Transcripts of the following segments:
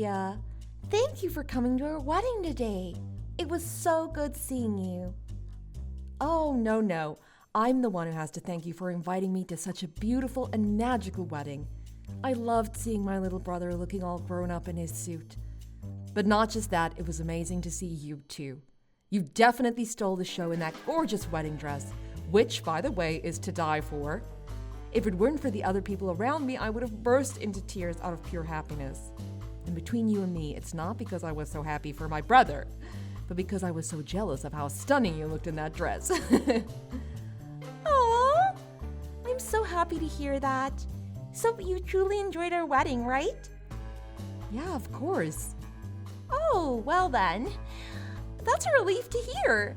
Julia. Thank you for coming to our wedding today. It was so good seeing you. Oh, no. I'm the one who has to thank you for inviting me to such a beautiful and magical wedding. I loved seeing my little brother looking all grown up in his suit. But not just that, it was amazing to see you too. You definitely stole the show in that gorgeous wedding dress, which, by the way, is to die for. If it weren't for the other people around me, I would have burst into tears out of pure happiness. And between you and me, it's not because I was so happy for my brother, but because I was so jealous of how stunning you looked in that dress. Aww, I'm so happy to hear that. So you truly enjoyed our wedding, right? Yeah, of course. Oh, well then. That's a relief to hear.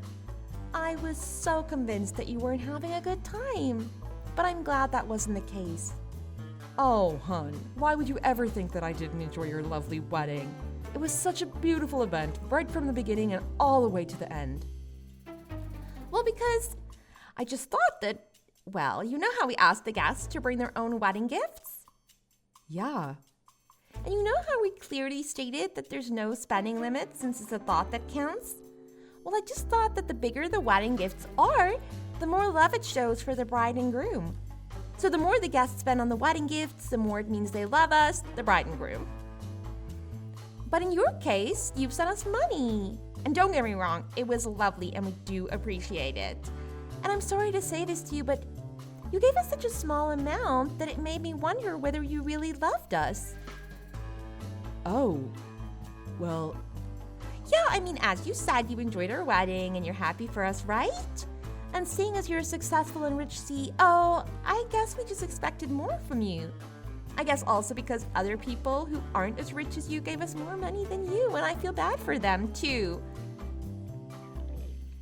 I was so convinced that you weren't having a good time, but I'm glad that wasn't the case. Oh, hon, why would you ever think that I didn't enjoy your lovely wedding? It was such a beautiful event, right from the beginning and all the way to the end. Well, because I just thought that, well, you know how we asked the guests to bring their own wedding gifts? Yeah. And you know how we clearly stated that there's no spending limit since it's a thought that counts? Well, I just thought that the bigger the wedding gifts are, the more love it shows for the bride and groom. So the more the guests spend on the wedding gifts, the more it means they love us, the bride and groom. But in your case, you've sent us money. And don't get me wrong, it was lovely and we do appreciate it. And I'm sorry to say this to you, but you gave us such a small amount that it made me wonder whether you really loved us. Oh, well... Yeah, I mean, as you said, you enjoyed our wedding and you're happy for us, right? And seeing as you're a successful and rich CEO, I guess we just expected more from you. I guess also because other people who aren't as rich as you gave us more money than you, and I feel bad for them too.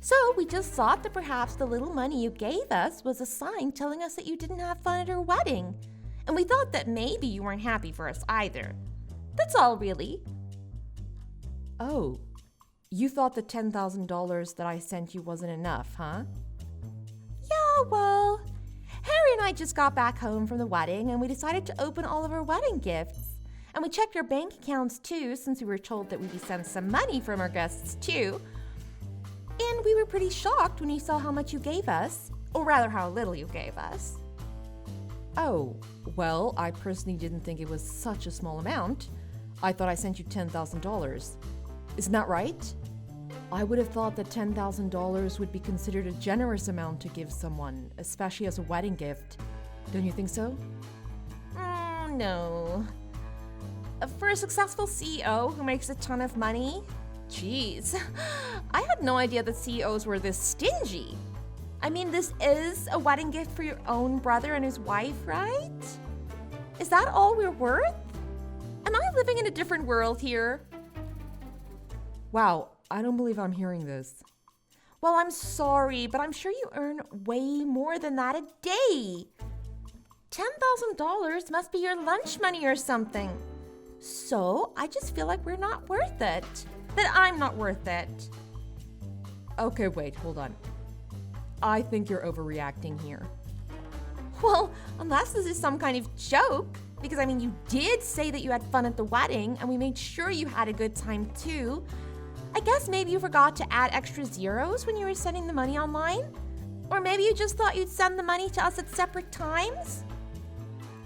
So we just thought that perhaps the little money you gave us was a sign telling us that you didn't have fun at our wedding. And we thought that maybe you weren't happy for us either. That's all, really. Oh, you thought the $10,000 that I sent you wasn't enough, huh? Yeah, well, Harry and I just got back home from the wedding and we decided to open all of our wedding gifts. And we checked our bank accounts too, since we were told that we'd be sent some money from our guests too. And we were pretty shocked when we saw how much you gave us, or rather how little you gave us. Oh, well, I personally didn't think it was such a small amount. I thought I sent you $10,000. Isn't that right? I would have thought that $10,000 would be considered a generous amount to give someone, especially as a wedding gift. Don't you think so? No. For a successful CEO who makes a ton of money, geez, I had no idea that CEOs were this stingy. I mean, this is a wedding gift for your own brother and his wife, right? Is that all we're worth? Am I living in a different world here? Wow, I don't believe I'm hearing this. Well, I'm sorry, but I'm sure you earn way more than that a day. $10,000 must be your lunch money or something. So I just feel like we're not worth it. That I'm not worth it. Okay, wait, hold on. I think you're overreacting here. Well, unless this is some kind of joke, because I mean, you did say that you had fun at the wedding and we made sure you had a good time too. I guess maybe you forgot to add extra zeros when you were sending the money online? Or maybe you just thought you'd send the money to us at separate times?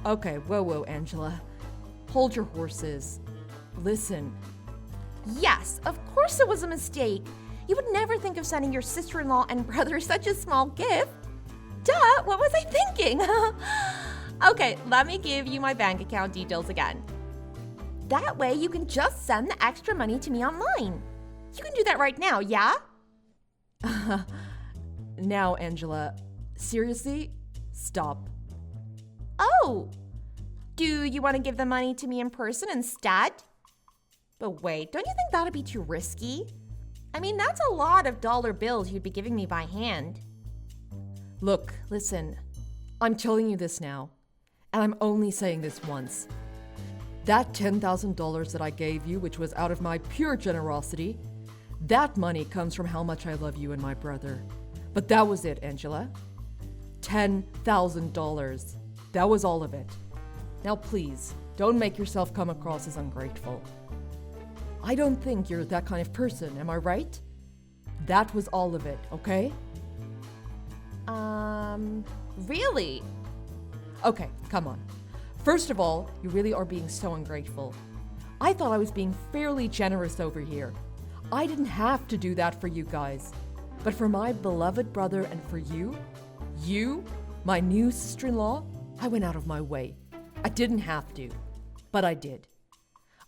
Okay, whoa, Angela. Hold your horses. Listen. Yes, of course it was a mistake. You would never think of sending your sister-in-law and brother such a small gift. Duh, what was I thinking? Okay, let me give you my bank account details again. That way you can just send the extra money to me online. You can do that right now, yeah? Now, Angela, seriously, stop. Oh, do you want to give the money to me in person instead? But wait, don't you think that'd be too risky? I mean, that's a lot of dollar bills you'd be giving me by hand. Look, listen, I'm telling you this now, and I'm only saying this once. That $10,000 that I gave you, which was out of my pure generosity, that money comes from how much I love you and my brother. But that was it, Angela. $10,000. That was all of it. Now please, don't make yourself come across as ungrateful. I don't think you're that kind of person, am I right? That was all of it, okay? Really? Okay, come on. First of all, you really are being so ungrateful. I thought I was being fairly generous over here. I didn't have to do that for you guys. But for my beloved brother and for you, my new sister-in-law, I went out of my way. I didn't have to, but I did.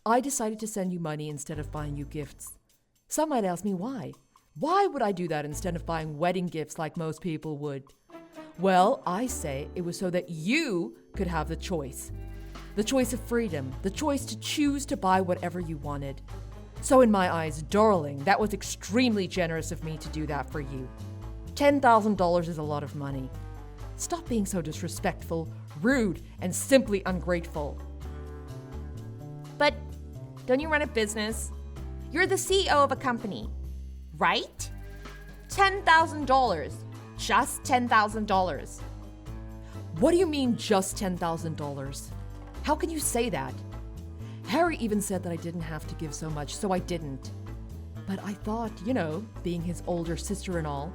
I decided to send you money instead of buying you gifts. Some might ask me why. Why would I do that instead of buying wedding gifts like most people would? Well, I say it was so that you could have the choice. The choice of freedom, the choice to choose to buy whatever you wanted. So in my eyes, darling, that was extremely generous of me to do that for you. $10,000 is a lot of money. Stop being so disrespectful, rude, and simply ungrateful. But don't you run a business? You're the CEO of a company, right? $10,000. Just $10,000. What do you mean just $10,000? How can you say that? Harry even said that I didn't have to give so much, so I didn't. But I thought, being his older sister and all,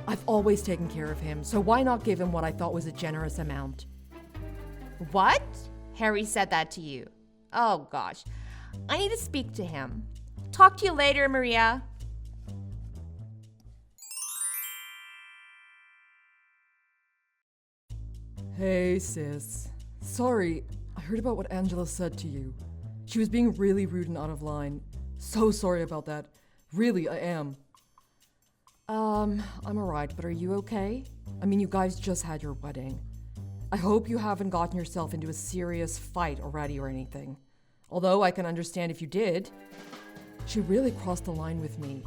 I've always taken care of him, so why not give him what I thought was a generous amount? What? Harry said that to you? Oh gosh. I need to speak to him. Talk to you later, Maria. Hey, sis. Sorry, I heard about what Angela said to you. She was being really rude and out of line. So sorry about that. Really, I am. I'm alright, but are you okay? I mean, you guys just had your wedding. I hope you haven't gotten yourself into a serious fight already or anything. Although I can understand if you did. She really crossed the line with me.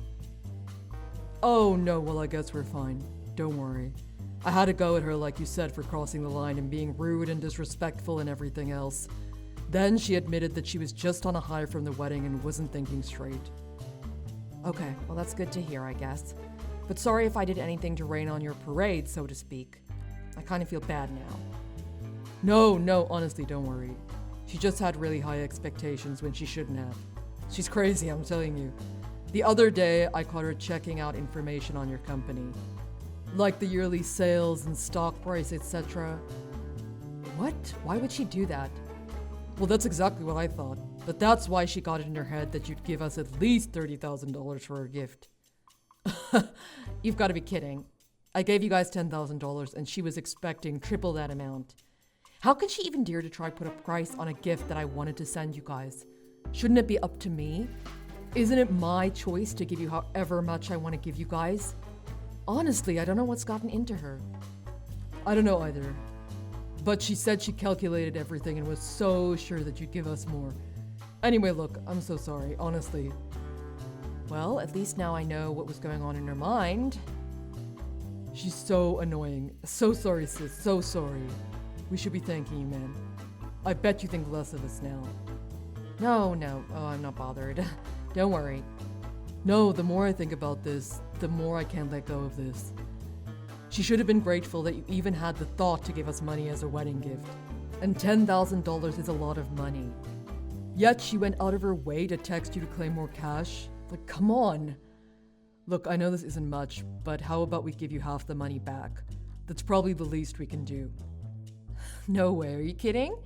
Oh no, well I guess we're fine. Don't worry. I had to go at her like you said for crossing the line and being rude and disrespectful and everything else. Then she admitted that she was just on a high from the wedding and wasn't thinking straight. Okay, well that's good to hear, I guess. But sorry if I did anything to rain on your parade, so to speak. I kind of feel bad now. No, honestly, don't worry. She just had really high expectations when she shouldn't have. She's crazy, I'm telling you. The other day, I caught her checking out information on your company. Like the yearly sales and stock price, etc. What? Why would she do that? Well, that's exactly what I thought. But that's why she got it in her head that you'd give us at least $30,000 for her gift. You've got to be kidding. I gave you guys $10,000 and she was expecting triple that amount. How can she even dare to try put a price on a gift that I wanted to send you guys? Shouldn't it be up to me? Isn't it my choice to give you however much I want to give you guys? Honestly, I don't know what's gotten into her. I don't know either. But she said she calculated everything and was so sure that you'd give us more. Anyway, look, I'm so sorry, honestly. Well, at least now I know what was going on in her mind. She's so annoying. So sorry, sis, so sorry. We should be thanking you, man. I bet you think less of us now. No, oh, I'm not bothered. Don't worry. No, the more I think about this, the more I can't let go of this. She should have been grateful that you even had the thought to give us money as a wedding gift. And $10,000 is a lot of money. Yet she went out of her way to text you to claim more cash. Like, come on. Look, I know this isn't much, but how about we give you half the money back? That's probably the least we can do. No way, are you kidding?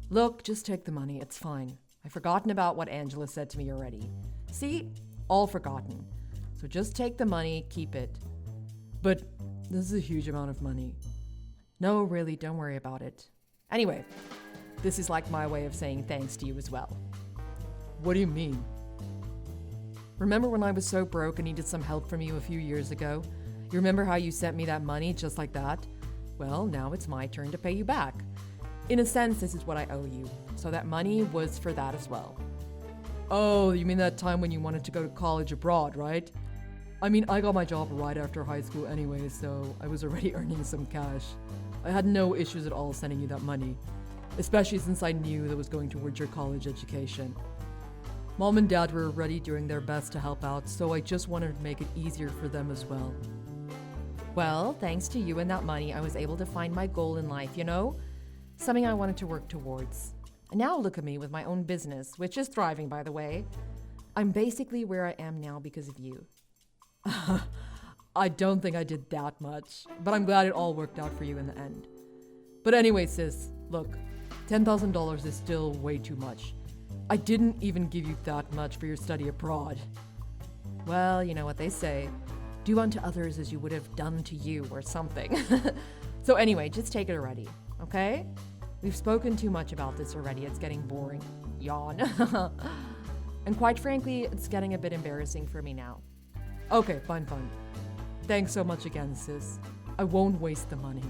Look, just take the money, it's fine. I've forgotten about what Angela said to me already. See? All forgotten. So just take the money, keep it. But this is a huge amount of money. No, really, don't worry about it. Anyway, this is like my way of saying thanks to you as well. What do you mean? Remember when I was so broke and needed some help from you a few years ago? You remember how you sent me that money just like that? Well, now it's my turn to pay you back. In a sense, this is what I owe you. So that money was for that as well. Oh, you mean that time when you wanted to go to college abroad, right? I mean, I got my job right after high school anyway, so I was already earning some cash. I had no issues at all sending you that money, especially since I knew that was going towards your college education. Mom and Dad were already doing their best to help out, so I just wanted to make it easier for them as well. Well, thanks to you and that money, I was able to find my goal in life, Something I wanted to work towards. And now look at me with my own business, which is thriving, by the way. I'm basically where I am now because of you. I don't think I did that much, but I'm glad it all worked out for you in the end. But anyway, sis, look, $10,000 is still way too much. I didn't even give you that much for your study abroad. Well, you know what they say. Do unto others as you would have done to you or something. So anyway, just take it already, okay? We've spoken too much about this already. It's getting boring. Yawn. And quite frankly, it's getting a bit embarrassing for me now. Okay, fine. Thanks so much again, sis. I won't waste the money.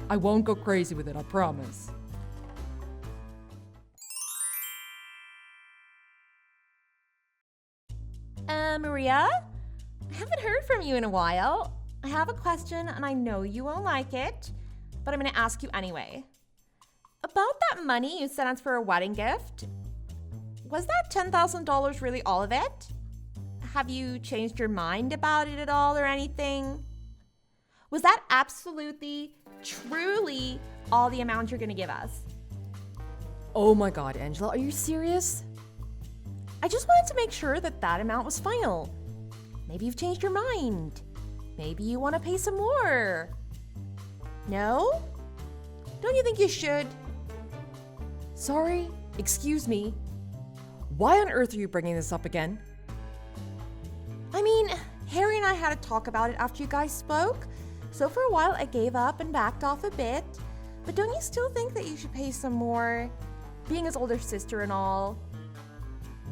I won't go crazy with it, I promise. Maria? I haven't heard from you in a while. I have a question and I know you won't like it, but I'm going to ask you anyway. About that money you sent us for a wedding gift, was that $10,000 really all of it? Have you changed your mind about it at all or anything? Was that absolutely, truly all the amount you're going to give us? Oh my god, Angela, are you serious? I just wanted to make sure that that amount was final. Maybe you've changed your mind. Maybe you want to pay some more. No? Don't you think you should? Sorry, excuse me. Why on earth are you bringing this up again? I mean, Harry and I had a talk about it after you guys spoke, so for a while I gave up and backed off a bit. But don't you still think that you should pay some more? Being his older sister and all.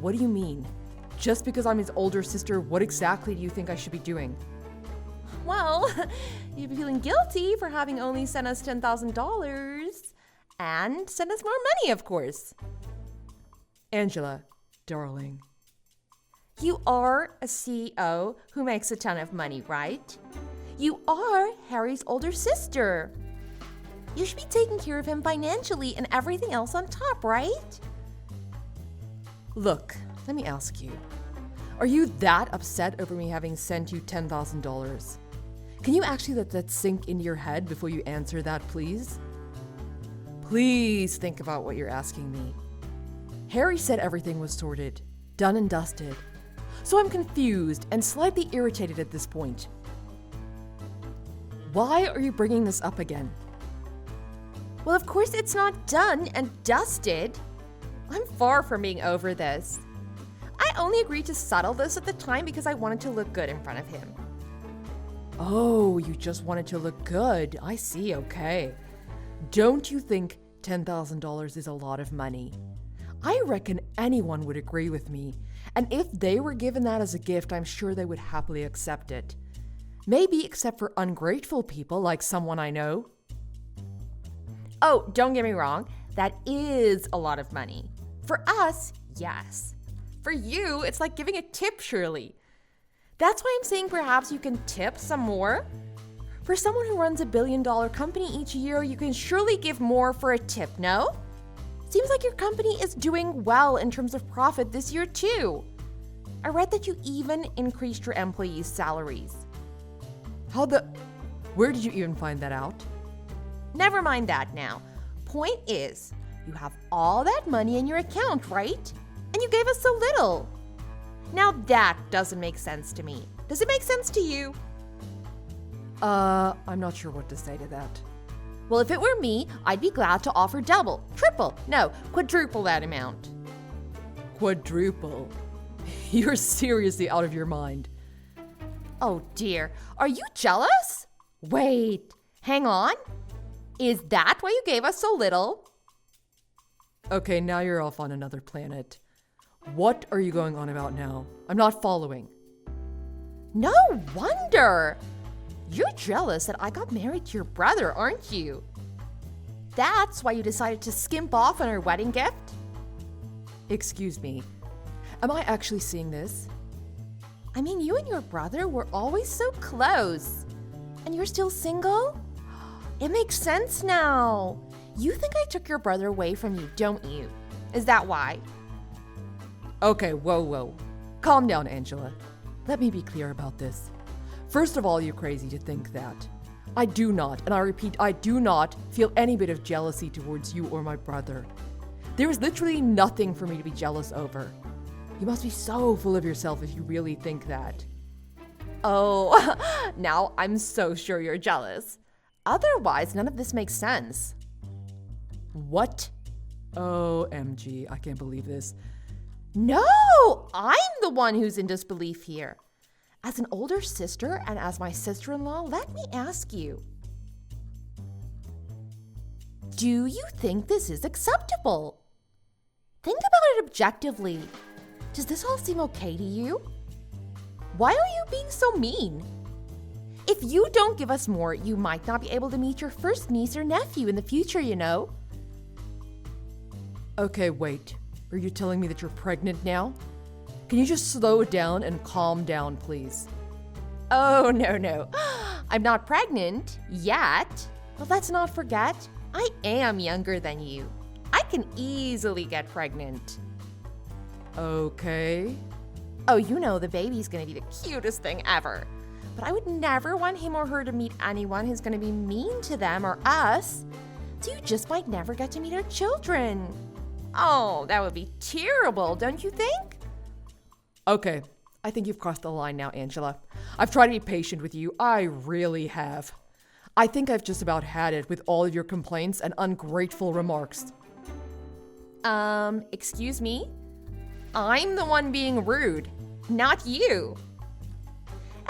What do you mean? Just because I'm his older sister, what exactly do you think I should be doing? Well, you'd be feeling guilty for having only sent us $10,000 and sent us more money, of course. Angela, darling. You are a CEO who makes a ton of money, right? You are Harry's older sister. You should be taking care of him financially and everything else on top, right? Look, let me ask you. Are you that upset over me having sent you $10,000? Can you actually let that sink into your head before you answer that, please? Please think about what you're asking me. Harry said everything was sorted, done and dusted. So I'm confused and slightly irritated at this point. Why are you bringing this up again? Well, of course it's not done and dusted. I'm far from being over this. I only agreed to settle this at the time because I wanted to look good in front of him. Oh, you just wanted to look good. I see, okay. Don't you think $10,000 is a lot of money? I reckon anyone would agree with me. And if they were given that as a gift, I'm sure they would happily accept it. Maybe except for ungrateful people like someone I know. Oh, don't get me wrong. That is a lot of money. For us, yes. For you, it's like giving a tip, surely. That's why I'm saying perhaps you can tip some more. For someone who runs $1 billion company each year, you can surely give more for a tip, no? Seems like your company is doing well in terms of profit this year too. I read that you even increased your employees' salaries. Where did you even find that out? Never mind that now. Point is, you have all that money in your account, right? And you gave us so little. Now that doesn't make sense to me. Does it make sense to you? I'm not sure what to say to that. Well, if it were me, I'd be glad to offer double, triple, no, quadruple that amount. Quadruple? You're seriously out of your mind. Oh dear, are you jealous? Wait, hang on. Is that why you gave us so little? Okay, now you're off on another planet. What are you going on about now? I'm not following. No wonder. You're jealous that I got married to your brother, aren't you? That's why you decided to skimp off on our wedding gift? Excuse me. Am I actually seeing this? I mean, you and your brother were always so close. And you're still single? It makes sense now. You think I took your brother away from you, don't you? Is that why? Okay, whoa. Calm down, Angela. Let me be clear about this. First of all, you're crazy to think that. I do not, and I repeat, I do not feel any bit of jealousy towards you or my brother. There is literally nothing for me to be jealous over. You must be so full of yourself if you really think that. Oh, now I'm so sure you're jealous. Otherwise, none of this makes sense. What? OMG, I can't believe this. No, I'm the one who's in disbelief here. As an older sister and as my sister-in-law, let me ask you. Do you think this is acceptable? Think about it objectively. Does this all seem okay to you? Why are you being so mean? If you don't give us more, you might not be able to meet your first niece or nephew in the future, you know. Okay, wait. Are you telling me that you're pregnant now? Can you just slow down and calm down, please? Oh, no. I'm not pregnant yet. But let's not forget, I am younger than you. I can easily get pregnant. Okay. Oh, you know the baby's gonna be the cutest thing ever. But I would never want him or her to meet anyone who's gonna be mean to them or us. So you just might never get to meet our children. Oh, that would be terrible, don't you think? Okay, I think you've crossed the line now, Angela. I've tried to be patient with you. I really have. I think I've just about had it with all of your complaints and ungrateful remarks. Excuse me? I'm the one being rude, not you.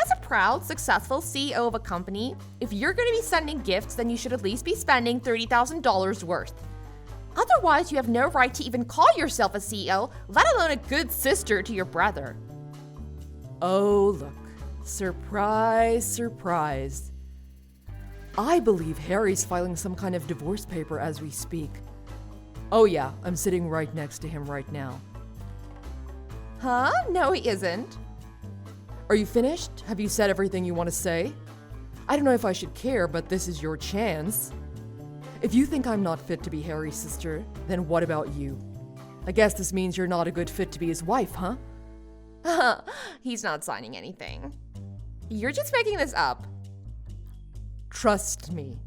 As a proud, successful CEO of a company, if you're going to be sending gifts, then you should at least be spending $30,000 worth. Otherwise, you have no right to even call yourself a CEO, let alone a good sister to your brother. Oh, look. Surprise, surprise. I believe Harry's filing some kind of divorce paper as we speak. Oh yeah, I'm sitting right next to him right now. Huh? No, he isn't. Are you finished? Have you said everything you want to say? I don't know if I should care, but this is your chance. If you think I'm not fit to be Harry's sister, then what about you? I guess this means you're not a good fit to be his wife, huh? He's not signing anything. You're just making this up. Trust me.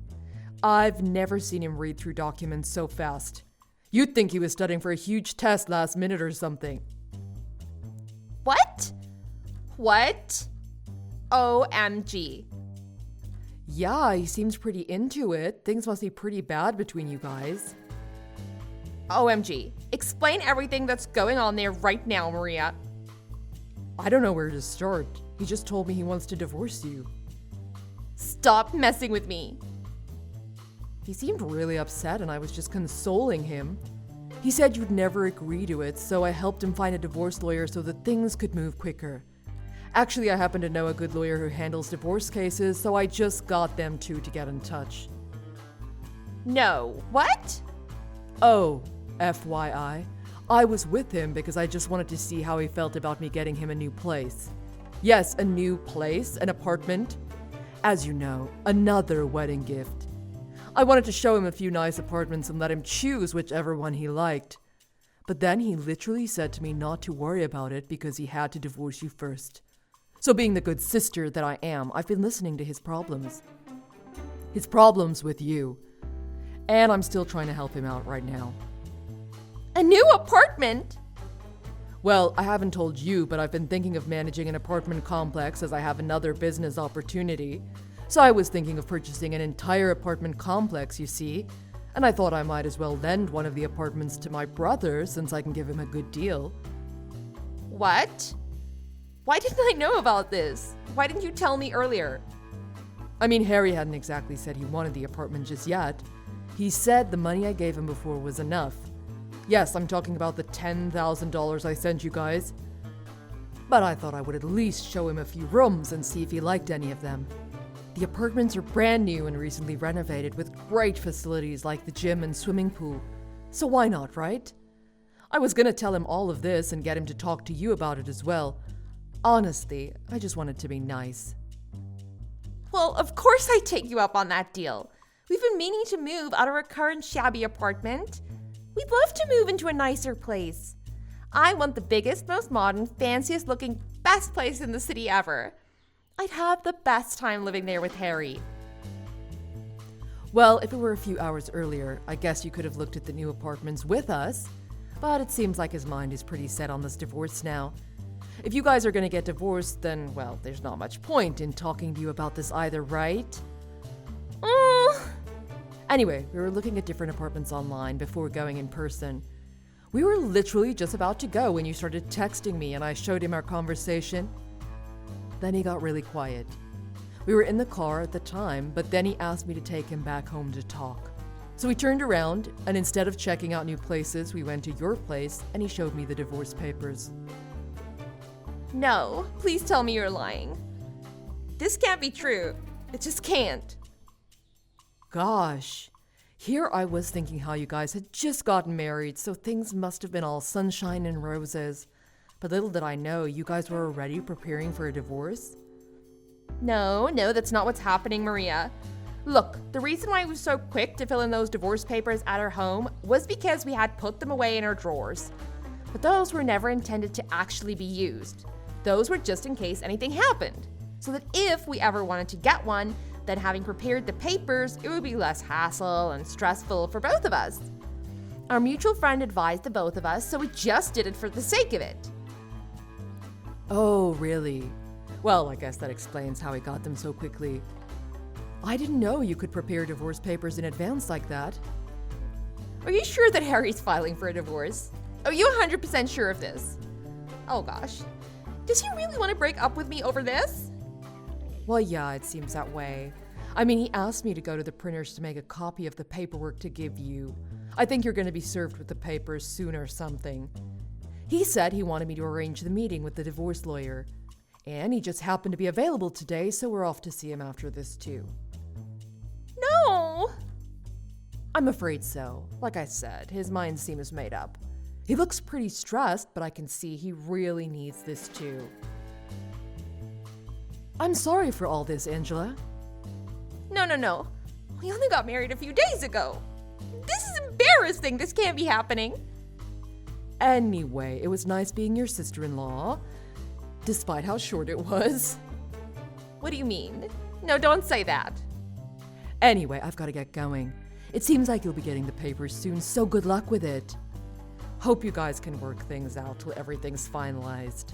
I've never seen him read through documents so fast. You'd think he was studying for a huge test last minute or something. What? What? OMG. Yeah, he seems pretty into it. Things must be pretty bad between you guys. OMG. Explain everything that's going on there right now, Maria. I don't know where to start. He just told me he wants to divorce you. Stop messing with me. He seemed really upset and I was just consoling him. He said you'd never agree to it, so I helped him find a divorce lawyer so that things could move quicker. Actually, I happen to know a good lawyer who handles divorce cases, so I just got them two to get in touch. No. What? Oh, FYI. I was with him because I just wanted to see how he felt about me getting him a new place. Yes, a new place, an apartment. As you know, another wedding gift. I wanted to show him a few nice apartments and let him choose whichever one he liked. But then he literally said to me not to worry about it because he had to divorce you first. So being the good sister that I am, I've been listening to his problems. His problems with you. And I'm still trying to help him out right now. A new apartment? Well, I haven't told you, but I've been thinking of managing an apartment complex as I have another business opportunity. So I was thinking of purchasing an entire apartment complex, you see. And I thought I might as well lend one of the apartments to my brother since I can give him a good deal. What? Why didn't I know about this? Why didn't you tell me earlier? I mean, Harry hadn't exactly said he wanted the apartment just yet. He said the money I gave him before was enough. Yes, I'm talking about the $10,000 I sent you guys. But I thought I would at least show him a few rooms and see if he liked any of them. The apartments are brand new and recently renovated with great facilities like the gym and swimming pool. So why not, right? I was gonna tell him all of this and get him to talk to you about it as well. Honestly, I just wanted to be nice. Well, of course I'd take you up on that deal. We've been meaning to move out of our current shabby apartment. We'd love to move into a nicer place. I want the biggest, most modern, fanciest looking, best place in the city ever. I'd have the best time living there with Harry. Well, if it were a few hours earlier, I guess you could have looked at the new apartments with us. But it seems like his mind is pretty set on this divorce now. If you guys are gonna get divorced, then, well, there's not much point in talking to you about this either, right? Anyway, we were looking at different apartments online before going in person. We were literally just about to go when you started texting me and I showed him our conversation. Then he got really quiet. We were in the car at the time, but then he asked me to take him back home to talk. So we turned around, and instead of checking out new places, we went to your place and he showed me the divorce papers. No, please tell me you're lying. This can't be true. It just can't. Gosh, here I was thinking how you guys had just gotten married, so things must have been all sunshine and roses. But little did I know, you guys were already preparing for a divorce? No, that's not what's happening, Maria. Look, the reason why I was so quick to fill in those divorce papers at our home was because we had put them away in our drawers. But those were never intended to actually be used. Those were just in case anything happened. So that if we ever wanted to get one, then having prepared the papers, it would be less hassle and stressful for both of us. Our mutual friend advised the both of us, so we just did it for the sake of it. Oh, really? Well, I guess that explains how he got them so quickly. I didn't know you could prepare divorce papers in advance like that. Are you sure that Harry's filing for a divorce? Are you 100% sure of this? Oh gosh. Does he really want to break up with me over this? Well, yeah, it seems that way. I mean, he asked me to go to the printers to make a copy of the paperwork to give you. I think you're going to be served with the papers soon or something. He said he wanted me to arrange the meeting with the divorce lawyer. And he just happened to be available today, so we're off to see him after this too. No! I'm afraid so. Like I said, his mind seems made up. He looks pretty stressed, but I can see he really needs this too. I'm sorry for all this, Angela. No. We only got married a few days ago. This is embarrassing. This can't be happening. Anyway, it was nice being your sister-in-law, despite how short it was. What do you mean? No, don't say that. Anyway, I've got to get going. It seems like you'll be getting the papers soon, so good luck with it. Hope you guys can work things out till everything's finalized.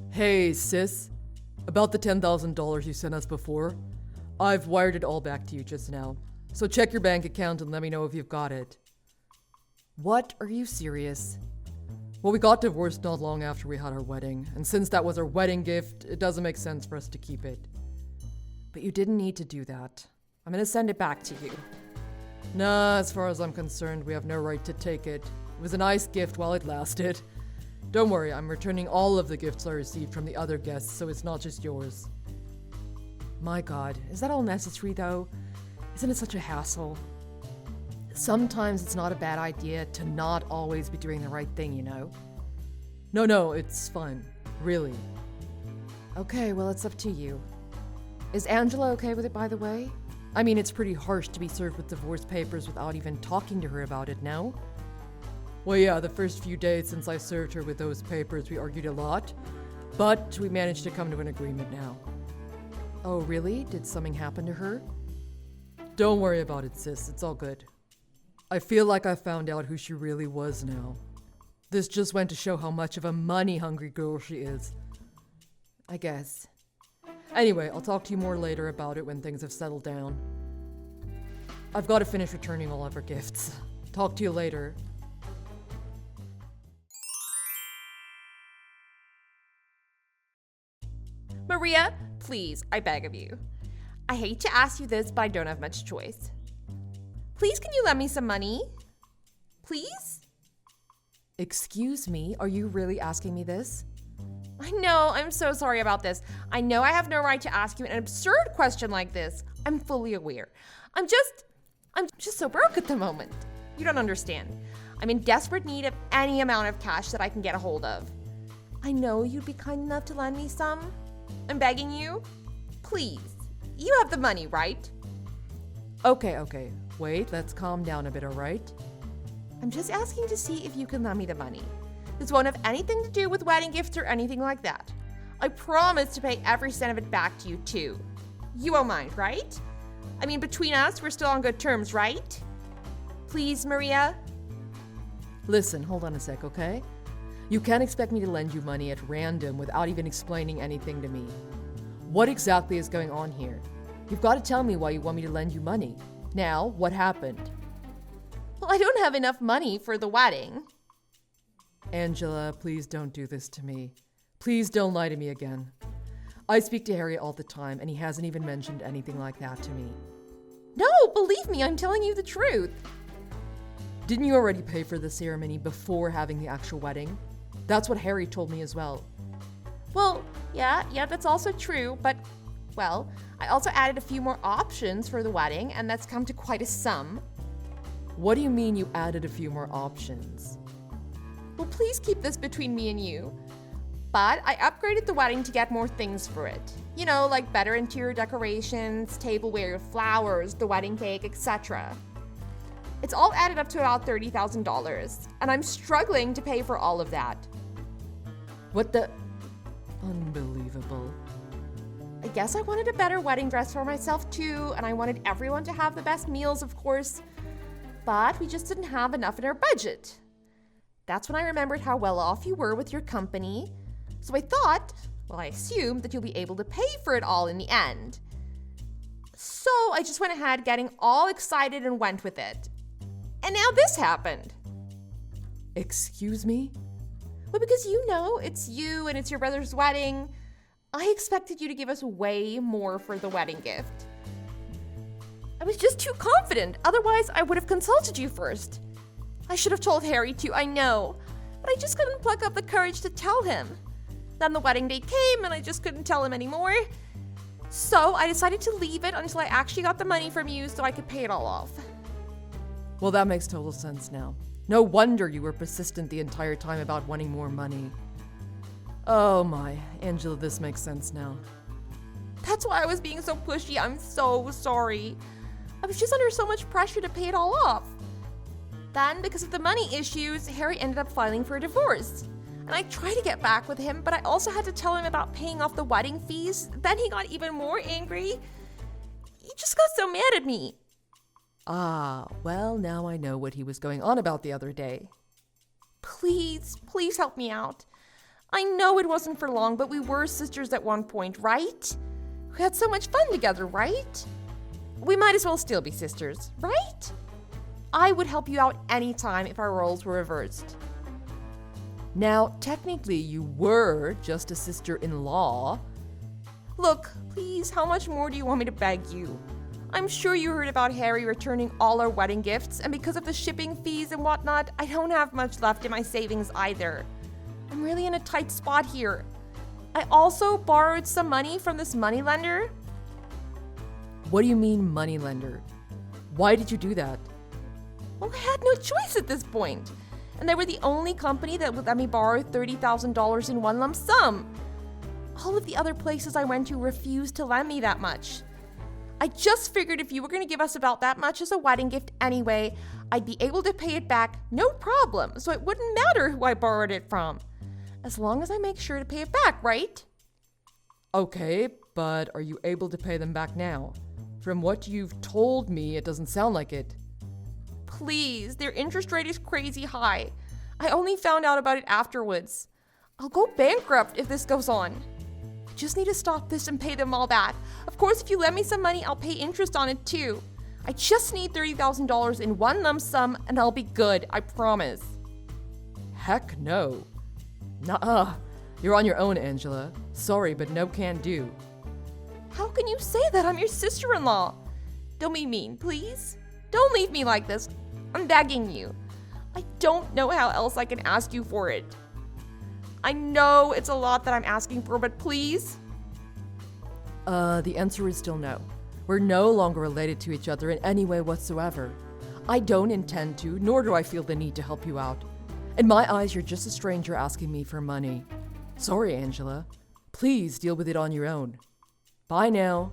Hey, sis. About the $10,000 you sent us before, I've wired it all back to you just now. So check your bank account and let me know if you've got it. What? Are you serious? Well, we got divorced not long after we had our wedding, and since that was our wedding gift, it doesn't make sense for us to keep it. But you didn't need to do that. I'm gonna send it back to you. Nah, as far as I'm concerned, we have no right to take it. It was a nice gift while it lasted. Don't worry, I'm returning all of the gifts I received from the other guests, so it's not just yours. My God, is that all necessary though? Isn't it such a hassle? Sometimes it's not a bad idea to not always be doing the right thing, you know? No, it's fine. Really. Okay, well, it's up to you. Is Angela okay with it, by the way? I mean, it's pretty harsh to be served with divorce papers without even talking to her about it, no? Well, yeah, the first few days since I served her with those papers, we argued a lot. But we managed to come to an agreement now. Oh, really? Did something happen to her? Don't worry about it, sis. It's all good. I feel like I found out who she really was now. This just went to show how much of a money-hungry girl she is. I guess. Anyway, I'll talk to you more later about it when things have settled down. I've got to finish returning all of her gifts. Talk to you later. Maria, please, I beg of you. I hate to ask you this, but I don't have much choice. Please, can you lend me some money? Please? Excuse me, are you really asking me this? I know, I'm so sorry about this. I know I have no right to ask you an absurd question like this. I'm fully aware. I'm just so broke at the moment. You don't understand. I'm in desperate need of any amount of cash that I can get a hold of. I know you'd be kind enough to lend me some. I'm begging you. Please. You have the money, right? Okay. Wait, let's calm down a bit, alright? I'm just asking to see if you can lend me the money. This won't have anything to do with wedding gifts or anything like that. I promise to pay every cent of it back to you, too. You won't mind, right? I mean, between us, we're still on good terms, right? Please, Maria? Listen, hold on a sec, okay? You can't expect me to lend you money at random without even explaining anything to me. What exactly is going on here? You've got to tell me why you want me to lend you money. Now, what happened? Well, I don't have enough money for the wedding. Angela, please don't do this to me. Please don't lie to me again. I speak to Harry all the time, and he hasn't even mentioned anything like that to me. No, believe me, I'm telling you the truth. Didn't you already pay for the ceremony before having the actual wedding? That's what Harry told me as well. Well, yeah, that's also true, but, well, I also added a few more options for the wedding, and that's come to quite a sum. What do you mean you added a few more options? Well, please keep this between me and you. But I upgraded the wedding to get more things for it. You know, like better interior decorations, tableware, flowers, the wedding cake, etc. It's all added up to about $30,000, and I'm struggling to pay for all of that. What the? Unbelievable. I guess I wanted a better wedding dress for myself too, and I wanted everyone to have the best meals, of course. But we just didn't have enough in our budget. That's when I remembered how well off you were with your company. So I thought, well, I assumed that you'll be able to pay for it all in the end. So I just went ahead getting all excited and went with it. And now this happened. Excuse me? Well, because you know, it's you and it's your brother's wedding. I expected you to give us way more for the wedding gift. I was just too confident. Otherwise, I would have consulted you first. I should have told Harry too, I know. But I just couldn't pluck up the courage to tell him. Then the wedding date came and I just couldn't tell him anymore. So I decided to leave it until I actually got the money from you so I could pay it all off. Well, that makes total sense now. No wonder you were persistent the entire time about wanting more money. Oh my, Angela, this makes sense now. That's why I was being so pushy. I'm so sorry. I was just under so much pressure to pay it all off. Then, because of the money issues, Harry ended up filing for a divorce. And I tried to get back with him, but I also had to tell him about paying off the wedding fees. Then he got even more angry. He just got so mad at me. Ah, well, now I know what he was going on about the other day. Please help me out. I know it wasn't for long, but we were sisters at one point, right? We had so much fun together, right? We might as well still be sisters, right? I would help you out anytime if our roles were reversed. Now, technically, you were just a sister-in-law. Look, please, how much more do you want me to beg you? I'm sure you heard about Harry returning all our wedding gifts, and because of the shipping fees and whatnot, I don't have much left in my savings either. I'm really in a tight spot here. I also borrowed some money from this moneylender. What do you mean, moneylender? Why did you do that? Well, I had no choice at this point. And they were the only company that would let me borrow $30,000 in one lump sum. All of the other places I went to refused to lend me that much. I just figured if you were going to give us about that much as a wedding gift anyway, I'd be able to pay it back no problem, so it wouldn't matter who I borrowed it from. As long as I make sure to pay it back, right? Okay, but are you able to pay them back now? From what you've told me, it doesn't sound like it. Please, their interest rate is crazy high. I only found out about it afterwards. I'll go bankrupt if this goes on. I just need to stop this and pay them all back. Of course, if you lend me some money, I'll pay interest on it too. I just need $30,000 in one lump sum and I'll be good, I promise. Heck no. Nuh-uh. You're on your own, Angela. Sorry, but no can do. How can you say that? I'm your sister-in-law. Don't be mean, please. Don't leave me like this. I'm begging you. I don't know how else I can ask you for it. I know it's a lot that I'm asking for, but please? The answer is still no. We're no longer related to each other in any way whatsoever. I don't intend to, nor do I feel the need to help you out. In my eyes, you're just a stranger asking me for money. Sorry, Angela. Please deal with it on your own. Bye now.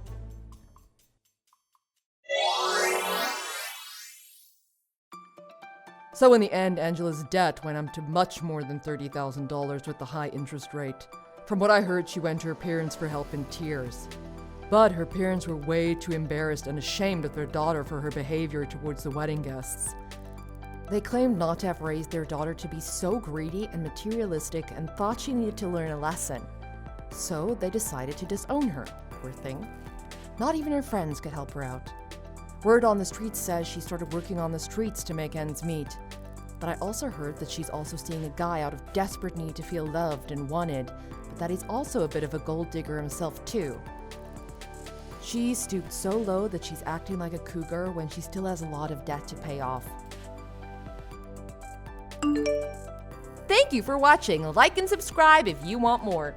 So in the end, Angela's debt went up to much more than $30,000 with the high interest rate. From what I heard, she went to her parents for help in tears. But her parents were way too embarrassed and ashamed of their daughter for her behavior towards the wedding guests. They claimed not to have raised their daughter to be so greedy and materialistic and thought she needed to learn a lesson. So they decided to disown her, poor thing. Not even her friends could help her out. Word on the streets says she started working on the streets to make ends meet. But I also heard that she's also seeing a guy out of desperate need to feel loved and wanted, but that he's also a bit of a gold digger himself too. She's stooped so low that she's acting like a cougar when she still has a lot of debt to pay off. Thank you for watching. Like and subscribe if you want more.